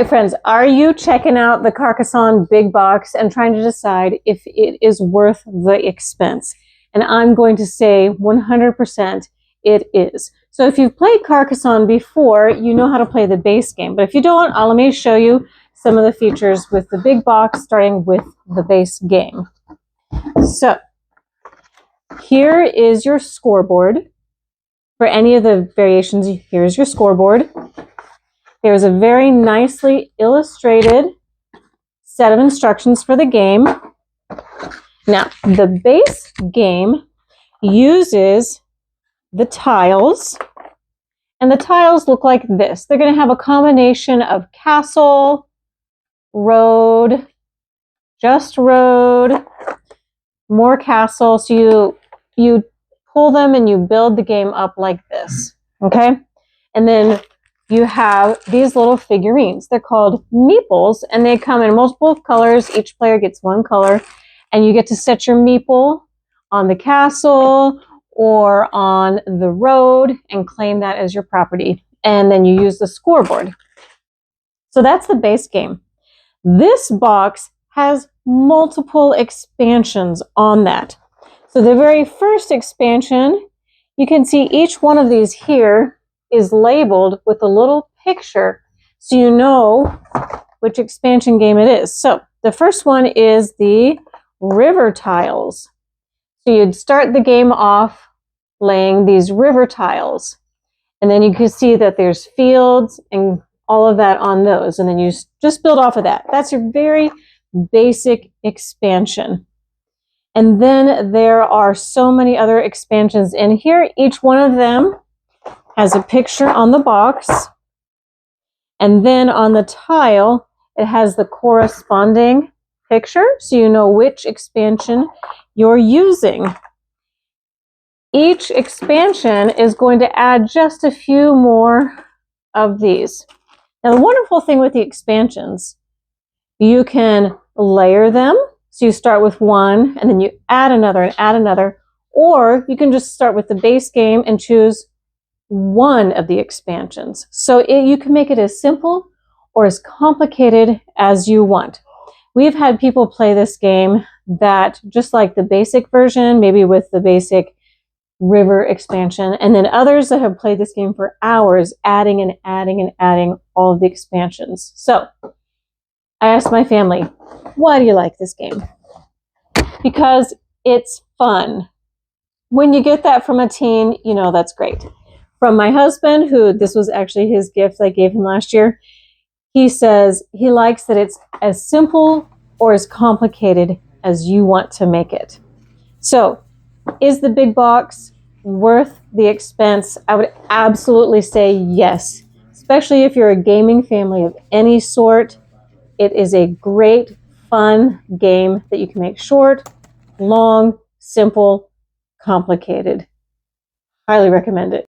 right, friends, are you checking out the Carcassonne BigBox and trying to decide if it is worth the expense? And I'm going to say 100% it is. So if you've played Carcassonne before, you know how to play the base game. But if you don't, let me show you some of the features with the big box, starting with the base game. So here is your scoreboard. For any of the variations, here's your scoreboard. There's a very nicely illustrated set of instructions for the game. Now, the base game uses the tiles, and the tiles look like this. They're going to have a combination of castle, road, just road, more castle. So you pull them and you build the game up like this, okay? And then you have these little figurines. They're called meeples, and they come in multiple colors. Each player gets one color, and you get to set your meeple on the castle or on the road and claim that as your property. And then you use the scoreboard. So that's the base game. This box has multiple expansions on that. So the very first expansion, you can see each one of these here is labeled with a little picture so you know which expansion game it is. So the first one is the river tiles. So you'd start the game off laying these river tiles, and then you can see that there's fields and all of that on those, and then you just build off of that. That's your very basic expansion. And then there are so many other expansions in here. Each one of them has a picture on the box, and then on the tile it has the corresponding picture so you know which expansion you're using. Each expansion is going to add just a few more of these. Now the wonderful thing with the expansions, you can layer them. So you start with one and then you add another, or you can just start with the base game and choose one of the expansions. So you can make it as simple or as complicated as you want. We've had people play this game that just like the basic version, maybe with the basic river expansion, and then others that have played this game for hours, adding and adding and adding all of the expansions. So I asked my family, why do you like this game? Because it's fun. When you get that from a teen, you know that's great. From my husband, who this was actually his gift I gave him last year, he says he likes that it's as simple or as complicated as you want to make it. So, is the big box worth the expense? I would absolutely say yes, especially if you're a gaming family of any sort. It is a great, fun game that you can make short, long, simple, complicated. Highly recommend it.